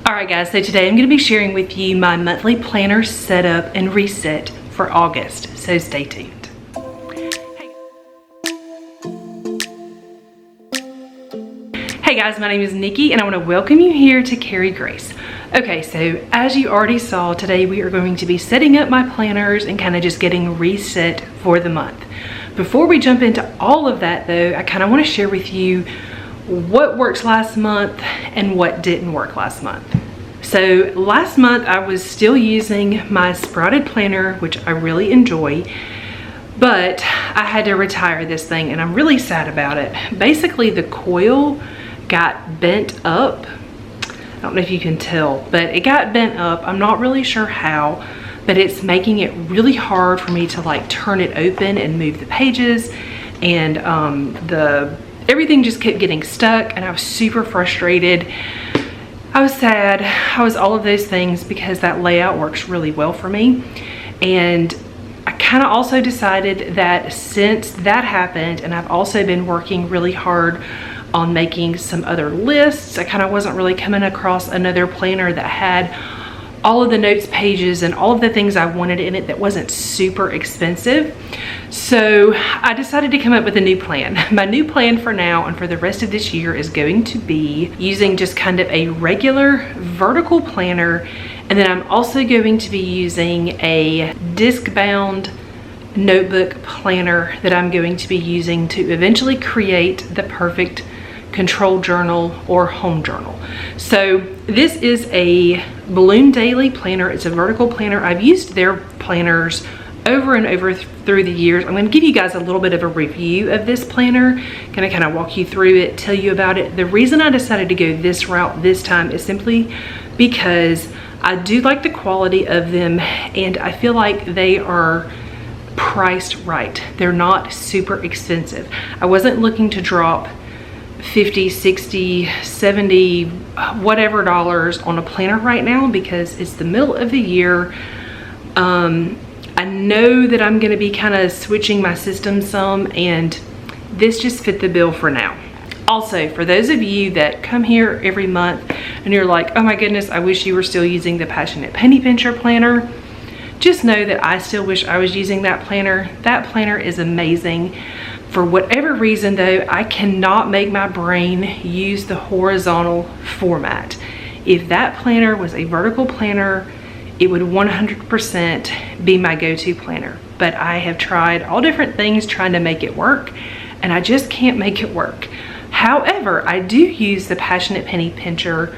Alright guys, so today I'm going to be sharing with you my monthly planner setup and reset for August, so stay tuned. Hey guys, my name is Nikki and I want to welcome you here to Carry Grace. Okay, so as you already saw, today we are going to be setting up my planners and kind of just getting reset for the month. Before we jump into all of that though, I kind of want to share with you what worked last month and what didn't work last month. So last month I was still using my sprouted planner, which I really enjoy, but I had to retire this thing and I'm really sad about it. Basically the coil got bent up. I don't know if you can tell, but it got bent up. I'm not really sure how, but it's making it really hard for me to like turn it open and move the pages, and everything just kept getting stuck and I was super frustrated. I was sad. I was all of those things because that layout works really well for me. And I kind of also decided that since that happened, and I've also been working really hard on making some other lists, I kind of wasn't really coming across another planner that had all of the notes pages and all of the things I wanted in it that wasn't super expensive. So I decided to come up with a new plan. My new plan for now and for the rest of this year is going to be using just kind of a regular vertical planner, and then I'm also going to be using a disc bound notebook planner that I'm going to be using to eventually create the perfect control journal or home journal. So this is a Bloom Daily planner. It's a vertical planner. I've used their planners over and over through the years. I'm going to give you guys a little bit of a review of this planner. Gonna kind of walk you through it, tell you about it. The reason I decided to go this route this time is simply because I do like the quality of them and I feel like they are priced right. They're not super expensive. I wasn't looking to drop 50, 60, 70, whatever dollars on a planner right now because it's the middle of the year. I know that I'm going to be kind of switching my system some, and this just fit the bill for now. Also, for those of you that come here every month and you're like, oh my goodness, I wish you were still using the Passionate Penny Pincher planner, just know that I still wish I was using that planner. That planner is amazing. For whatever reason though, I cannot make my brain use the horizontal format. If that planner was a vertical planner, it would 100% be my go-to planner. But I have tried all different things trying to make it work, and I just can't make it work. However, I do use the Passionate Penny Pincher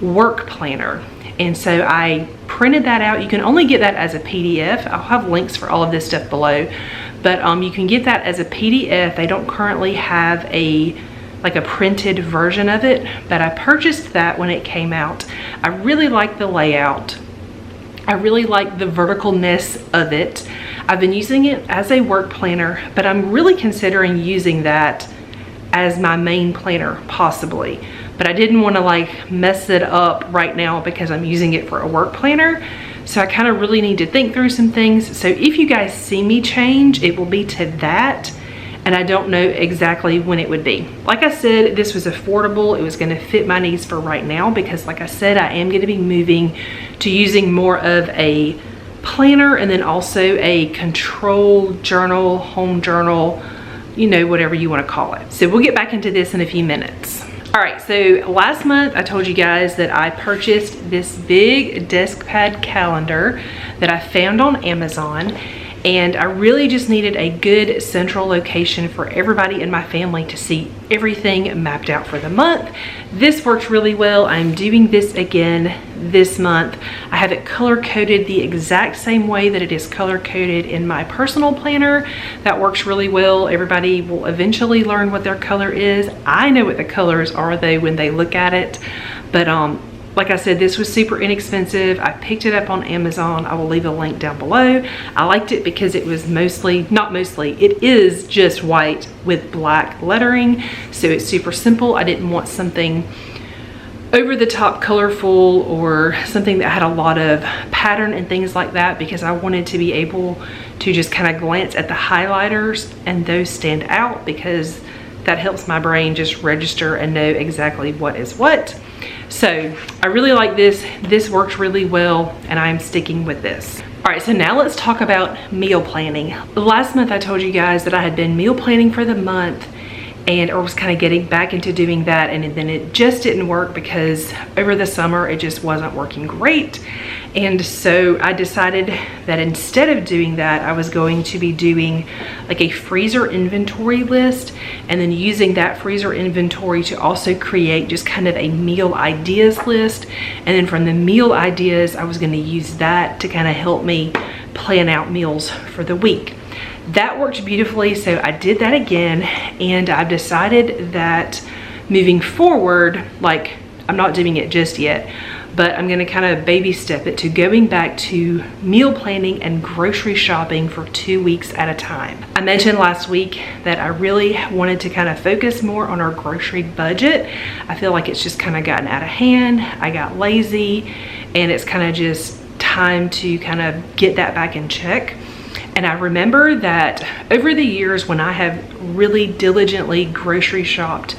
work planner. And so I printed that out. You can only get that as a PDF. I'll have links for all of this stuff below. But you can get that as a PDF. They don't currently have a printed version of it, but I purchased that when it came out. I really like the layout. I really like the verticalness of it. I've been using it as a work planner, but I'm really considering using that as my main planner possibly. But I didn't want to like mess it up right now because I'm using it for a work planner. So I kind of really need to think through some things. So if you guys see me change, it will be to that. And I don't know exactly when it would be. Like I said, this was affordable. It was going to fit my needs for right now because like I said, I am going to be moving to using more of a planner and then also a control journal, home journal, you know, whatever you want to call it. So we'll get back into this in a few minutes. All right, so last month I told you guys that I purchased this big desk pad calendar that I found on Amazon, and I really just needed a good central location for everybody in my family to see everything mapped out for the month. This worked really well. I'm doing this again this month. I have it color coded the exact same way that it is color coded in my personal planner. That works really well. Everybody will eventually learn what their color is. I know what the colors are though when they look at it, but like I said, this was super inexpensive. I picked it up on Amazon. I will leave a link down below. I liked it because it was it is just white with black lettering. So it's super simple. I didn't want something over the top colorful or something that had a lot of pattern and things like that, because I wanted to be able to just kind of glance at the highlighters and those stand out because that helps my brain just register and know exactly what is what. So I really like this. This works really well, and I'm sticking with this. All right, so now let's talk about meal planning. Last month I told you guys that I had been meal planning for the month, or was kind of getting back into doing that, and then it just didn't work because over the summer it just wasn't working great. And so I decided that instead of doing that, I was going to be doing like a freezer inventory list, and then using that freezer inventory to also create just kind of a meal ideas list. And then from the meal ideas, I was going to use that to kind of help me plan out meals for the week. That worked beautifully, so I did that again, and I've decided that moving forward, like, I'm not doing it just yet, but I'm gonna kind of baby step it to going back to meal planning and grocery shopping for 2 weeks at a time. I mentioned last week that I really wanted to kind of focus more on our grocery budget. I feel like it's just kind of gotten out of hand. I got lazy, and it's kind of just time to kind of get that back in check. And I remember that over the years when I have really diligently grocery shopped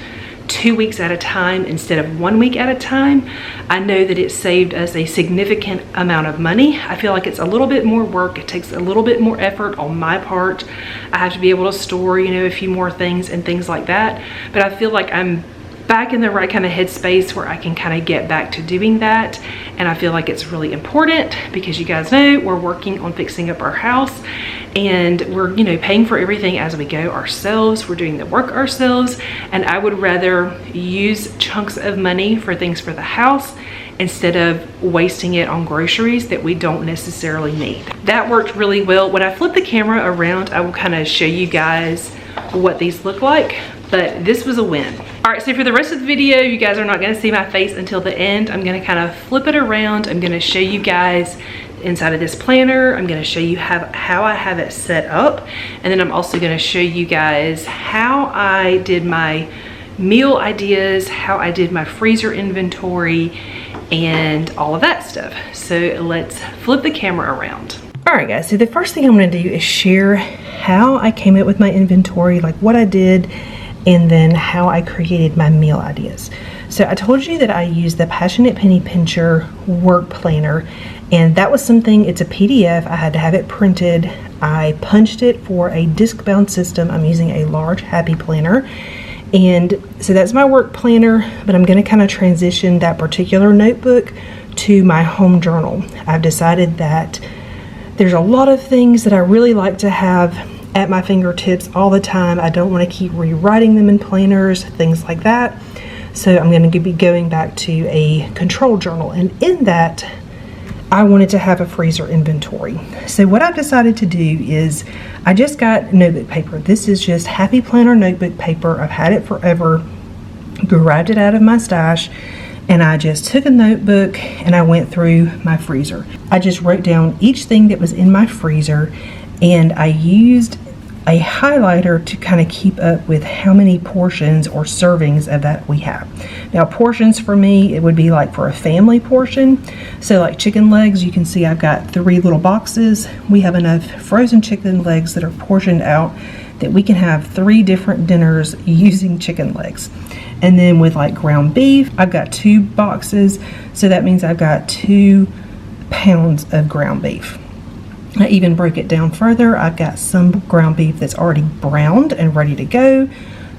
2 weeks at a time instead of 1 week at a time, I know that it saved us a significant amount of money. I feel like it's a little bit more work. It takes a little bit more effort on my part. I have to be able to store, you know, a few more things and things like that. But I feel like I'm back in the right kind of headspace where I can kind of get back to doing that. And I feel like it's really important because you guys know we're working on fixing up our house, and we're, you know, paying for everything as we go ourselves. We're doing the work ourselves, and I would rather use chunks of money for things for the house instead of wasting it on groceries that we don't necessarily need. That worked really well. When I flip the camera around, I will kind of show you guys what these look like, but this was a win. All right, so for the rest of the video, you guys are not gonna see my face until the end. I'm gonna kind of flip it around. I'm gonna show you guys inside of this planner. I'm gonna show you how I have it set up. And then I'm also gonna show you guys how I did my meal ideas, how I did my freezer inventory, and all of that stuff. So let's flip the camera around. All right, guys, so the first thing I'm gonna do is share how I came up with my inventory, like what I did, and then how I created my meal ideas. So I told you that I used the Passionate Penny Pincher work planner, and that was something, it's a PDF. I had to have it printed. I punched it for a disc bound system. I'm using a large Happy Planner. And so that's my work planner, but I'm gonna kind of transition that particular notebook to my home journal. I've decided that there's a lot of things that I really like to have at my fingertips all the time. I don't want to keep rewriting them in planners, things like that. So I'm going to be going back to a control journal, and in that I wanted to have a freezer inventory. So what I've decided to do is I just got notebook paper. This is just Happy Planner notebook paper. I've had it forever. Grabbed it out of my stash, and I just took a notebook and I went through my freezer. I just wrote down each thing that was in my freezer, and I used a highlighter to kind of keep up with how many portions or servings of that we have. Now, portions for me, it would be like for a family portion. So like chicken legs, you can see I've got 3 little boxes. We have enough frozen chicken legs that are portioned out that we can have 3 different dinners using chicken legs. And then with like ground beef, I've got 2 boxes. So that means I've got 2 pounds of ground beef. I even broke it down further. I've got some ground beef that's already browned and ready to go.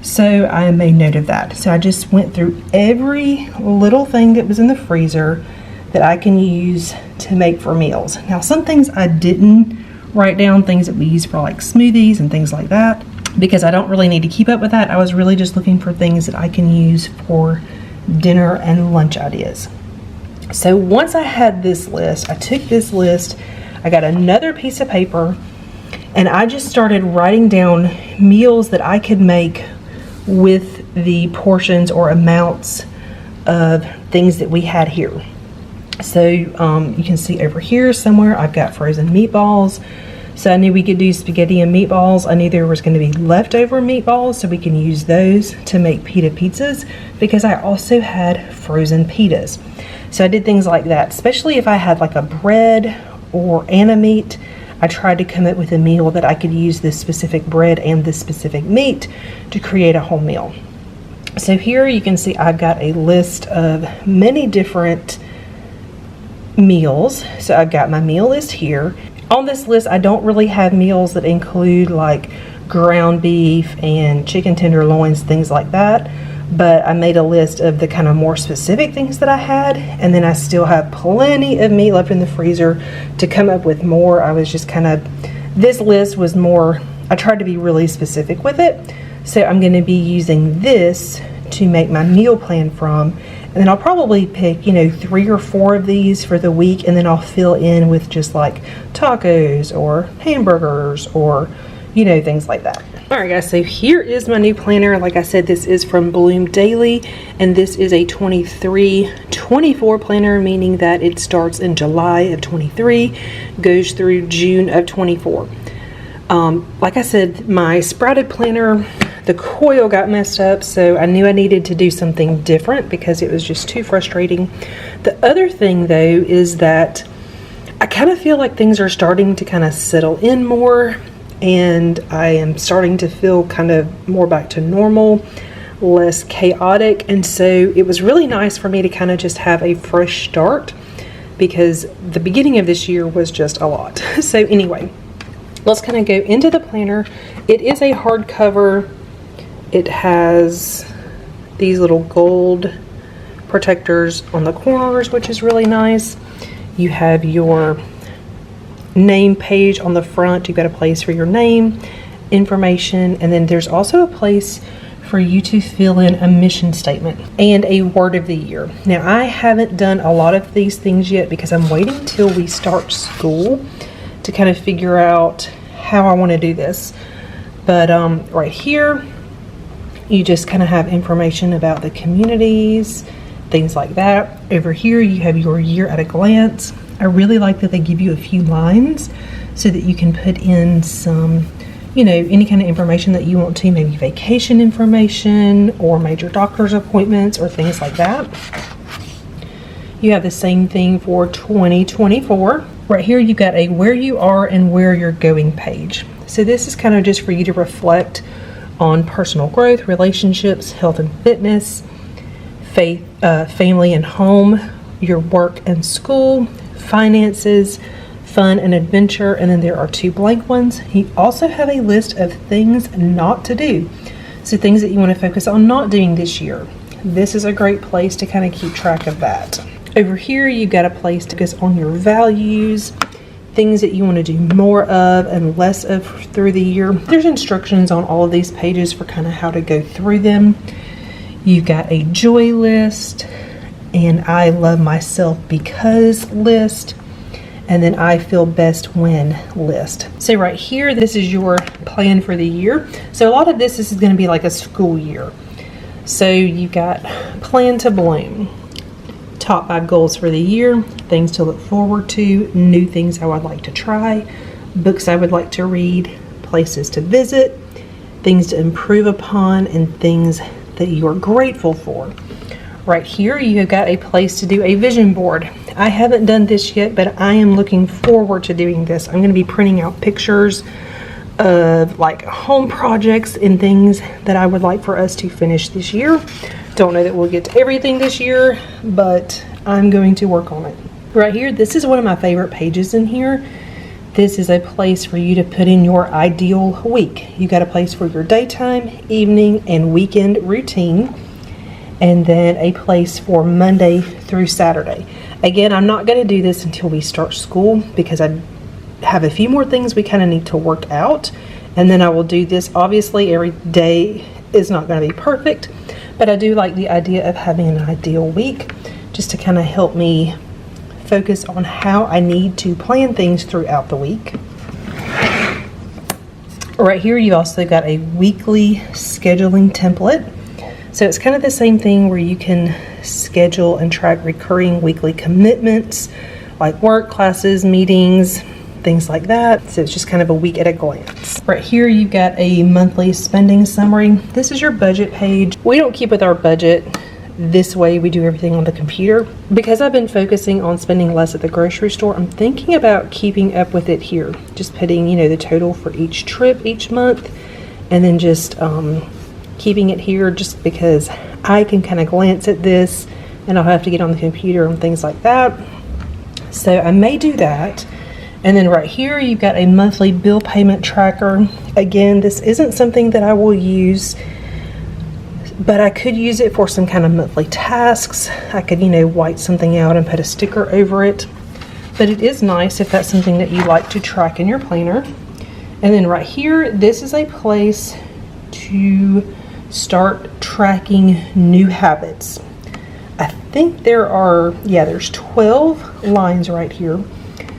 So I made note of that. So I just went through every little thing that was in the freezer that I can use to make for meals. Now, some things I didn't write down, things that we use for like smoothies and things like that, because I don't really need to keep up with that. I was really just looking for things that I can use for dinner and lunch ideas. So once I had this list, I took this list, I got another piece of paper, and I just started writing down meals that I could make with the portions or amounts of things that we had here. So you can see over here somewhere I've got frozen meatballs. So I knew we could do spaghetti and meatballs. I knew there was going to be leftover meatballs, so we can use those to make pita pizzas, because I also had frozen pitas. So I did things like that, especially if I had like a bread and a meat. I tried to come up with a meal that I could use this specific bread and this specific meat to create a whole meal. So here you can see I've got a list of many different meals. So I've got my meal list here. On this list, I don't really have meals that include like ground beef and chicken tenderloins, things like that. But I made a list of the kind of more specific things that I had, and then I still have plenty of meat left in the freezer to come up with more. I was just kind of, this list was more, I tried to be really specific with it. So I'm going to be using this to make my meal plan from, and then I'll probably pick, you know, 3 or 4 of these for the week, and then I'll fill in with just like tacos or hamburgers or, you know, things like that. Alright guys, so here is my new planner. Like I said, this is from Bloom Daily, and this is a 23-24 planner, meaning that it starts in July of 23, goes through June of 24. Like I said, my sprouted planner, the coil got messed up, so I knew I needed to do something different because it was just too frustrating. The other thing though is that I kind of feel like things are starting to kind of settle in more, and I am starting to feel kind of more back to normal, less chaotic. And so it was really nice for me to kind of just have a fresh start, because the beginning of this year was just a lot. So anyway, let's kind of go into the planner. It is a hardcover. It has these little gold protectors on the corners, which is really nice. You have your name page on the front. You've got a place for your name, information, and then there's also a place for you to fill in a mission statement and a word of the year. Now, I haven't done a lot of these things yet because I'm waiting till we start school to kind of figure out how I want to do this. But right here, you just kind of have information about the communities, things like that. Over here, you have your year at a glance. I really like that they give you a few lines so that you can put in some, you know, any kind of information that you want to, maybe vacation information or major doctor's appointments or things like that. You have the same thing for 2024. Right here, you've got a where you are and where you're going page. So this is kind of just for you to reflect on personal growth, relationships, health and fitness, faith, family and home, your work and school, finances, fun and adventure, and then there are 2 blank ones. You also have a list of things not to do. So things that you want to focus on not doing this year. This is a great place to kind of keep track of that. Over here, you've got a place to focus on your values, things that you want to do more of and less of through the year. There's instructions on all of these pages for kind of how to go through them. You've got a joy list, and I love myself because list, and then I feel best when list. So right here, this is your plan for the year. So a lot of this is going to be like a school year. So you've got plan to bloom, top 5 goals for the year, things to look forward to, new things I would like to try, books I would like to read, places to visit, things to improve upon, and things that you are grateful for. Right here, you have got a place to do a vision board. I haven't done this yet, but I am looking forward to doing this. I'm going to be printing out pictures of like home projects and things that I would like for us to finish this year. Don't know that we'll get to everything this year, but I'm going to work on it. Right here, this is one of my favorite pages in here. This is a place for you to put in your ideal week. You got a place for your daytime, evening, and weekend routine, and then a place for Monday through Saturday. Again, I'm not going to do this until we start school because I have a few more things we kind of need to work out, and then I will do this. Obviously, every day is not going to be perfect, but I do like the idea of having an ideal week just to kind of help me focus on how I need to plan things throughout the week. Right here, you also got a weekly scheduling template. So it's kind of the same thing where you can schedule and track recurring weekly commitments like work, classes, meetings, things like that. So it's just kind of a week at a glance. Right here, you've got a monthly spending summary. This is your budget page. We don't keep with our budget this way. We do everything on the computer. Because I've been focusing on spending less at the grocery store, I'm thinking about keeping up with it here. Just putting, you know, the total for each trip each month, and then just keeping it here just because I can kind of glance at this and I'll have to get on the computer and things like that. So I may do that. And then right here, you've got a monthly bill payment tracker. Again, this isn't something that I will use, but I could use it for some kind of monthly tasks. I could, you know, white something out and put a sticker over it. But it is nice if that's something that you like to track in your planner. And then right here, this is a place to start tracking new habits. I think there's 12 lines right here.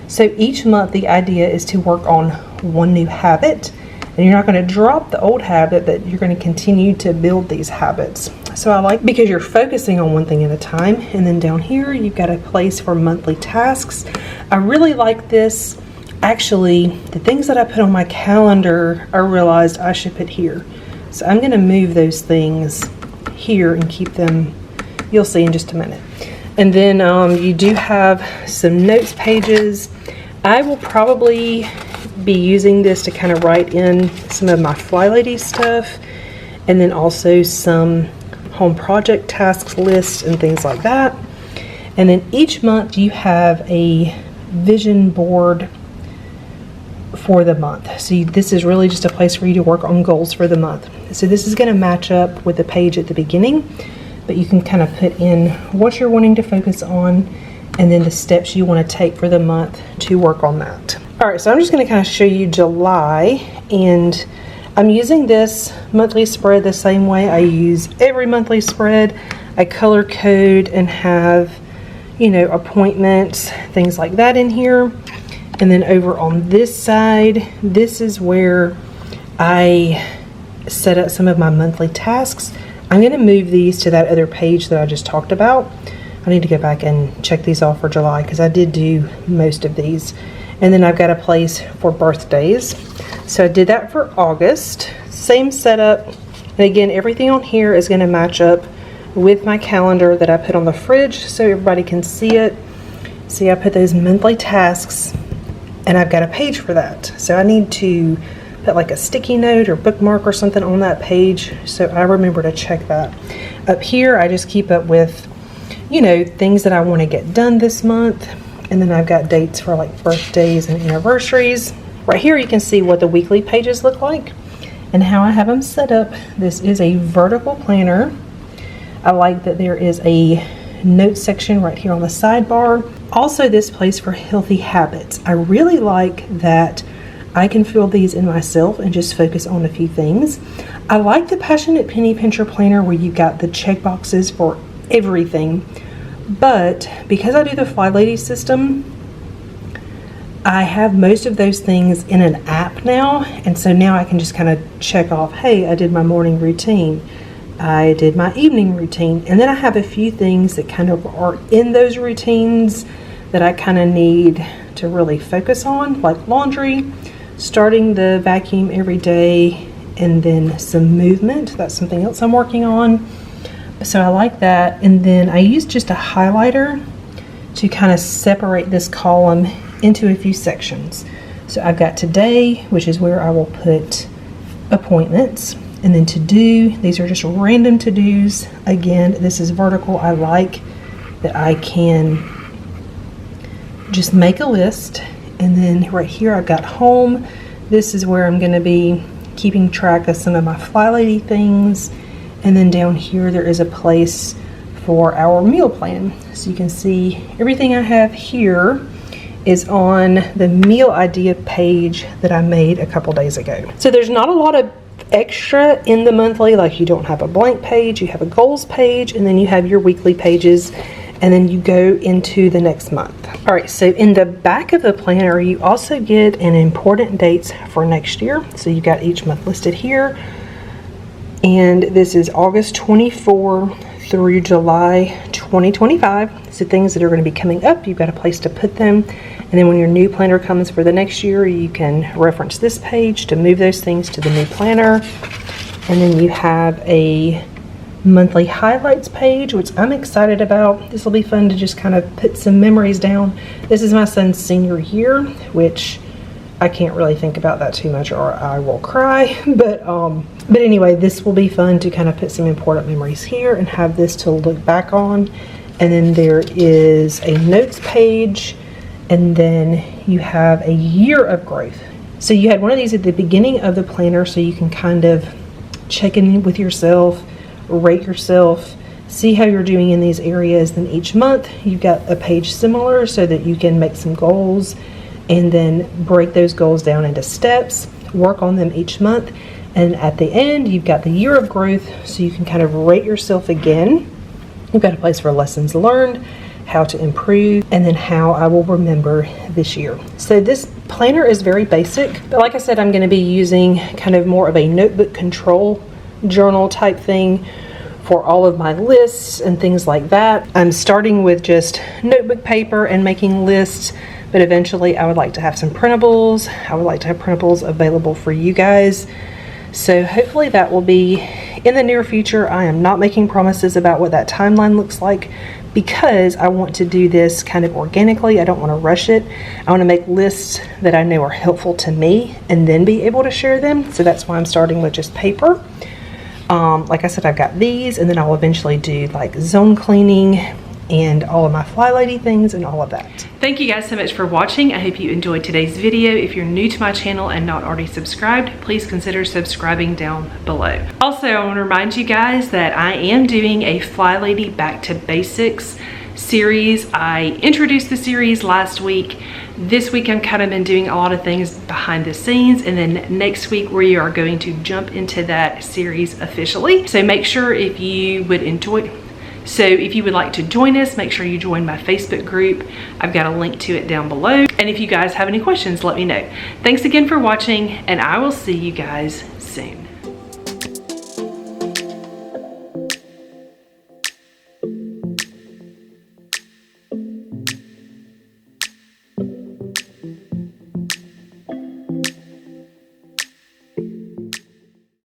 So each month the idea is to work on one new habit, and you're not going to drop the old habit, but you're going to continue to build these habits. So I like, because you're focusing on one thing at a time. And then down here you've got a place for monthly tasks. I really like this. Actually, the things that I put on my calendar, I realized I should put here. So I'm going to move those things here and keep them, you'll see in just a minute. And then you do have some notes pages. I will probably be using this to kind of write in some of my Fly Lady stuff, and then also some home project tasks lists and things like that. And then each month you have a vision board for the month. So this is really just a place for you to work on goals for the month. So this is going to match up with the page at the beginning, but you can kind of put in what you're wanting to focus on and then the steps you want to take for the month to work on that. All right, so I'm just going to kind of show you July, and I'm using this monthly spread the same way I use every monthly spread. I color code and have, you know, appointments, things like that in here. And then over on this side, this is where I set up some of my monthly tasks. I'm going to move these to that other page that I just talked about. I need to go back and check these off for July because I did do most of these. And then I've got a place for birthdays. So I did that for August. Same setup. And again, everything on here is going to match up with my calendar that I put on the fridge so everybody can see it. See, I put those monthly tasks and I've got a page for that. So I need to put like a sticky note or bookmark or something on that page so I remember to check that. Up here, I just keep up with, you know, things that I want to get done this month. And then I've got dates for like birthdays and anniversaries. Right here you can see what the weekly pages look like and how I have them set up. This is a vertical planner. I like that there is a note section right here on the sidebar. Also this place for healthy habits. I really like that I can fill these in myself and just focus on a few things. I like the Passionate Penny Pincher planner where you've got the check boxes for everything. But because I do the Fly Lady system, I have most of those things in an app now. And so now I can just kind of check off, hey, I did my morning routine. I did my evening routine. And then I have a few things that kind of are in those routines that I kind of need to really focus on, like laundry, starting the vacuum every day, and then some movement. That's something else I'm working on. So I like that. And then I use just a highlighter to kind of separate this column into a few sections. So I've got today, which is where I will put appointments, and then to do, these are just random to-dos. Again, this is vertical. I like that I can just make a list. And then right here I've got home. This is where I'm going to be keeping track of some of my Fly Lady things. And then down here there is a place for our meal plan. So you can see everything I have here is on the meal idea page that I made a couple days ago. So there's not a lot of extra in the monthly, like you don't have a blank page, you have a goals page, and then you have your weekly pages, and then you go into the next month. All right, so in the back of the planner, you also get an important dates for next year. So you've got each month listed here. And this is August 24 through July 2025. So things that are going to be coming up, you've got a place to put them. And then when your new planner comes for the next year, you can reference this page to move those things to the new planner. And then you have a monthly highlights page, which I'm excited about. This will be fun to just kind of put some memories down. This is my son's senior year, which I can't really think about that too much or I will cry. But But anyway, this will be fun to kind of put some important memories here and have this to look back on. And then there is a notes page, and then you have a year of growth. So you had one of these at the beginning of the planner, so you can kind of check in with yourself, rate yourself, see how you're doing in these areas. Then each month you've got a page similar so that you can make some goals and then break those goals down into steps, work on them each month. And at the end, you've got the year of growth, so you can kind of rate yourself again. You've got a place for lessons learned, how to improve, and then how I will remember this year. So this planner is very basic, but like I said, I'm going to be using kind of more of a notebook control journal type thing for all of my lists and things like that. I'm starting with just notebook paper and making lists, but eventually I would like to have some printables. I would like to have printables available for you guys. So hopefully that will be in the near future. I am not making promises about what that timeline looks like because I want to do this kind of organically. I don't want to rush it. I want to make lists that I know are helpful to me and then be able to share them. So that's why I'm starting with just paper. Like I said, I've got these, and then I'll eventually do like zone cleaning and all of my Fly Lady things and all of that. Thank you guys so much for watching. I hope you enjoyed today's video. If you're new to my channel and not already subscribed, please consider subscribing down below. Also, I want to remind you guys that I am doing a Fly Lady Back to Basics series. I introduced the series last week. This week I'm kind of been doing a lot of things behind the scenes, and then next week we are going to jump into that series officially. So make sure if you would enjoy if you would like to join us, make sure you join my Facebook group. I've got a link to it down below. And if you guys have any questions, let me know. Thanks again for watching, and I will see you guys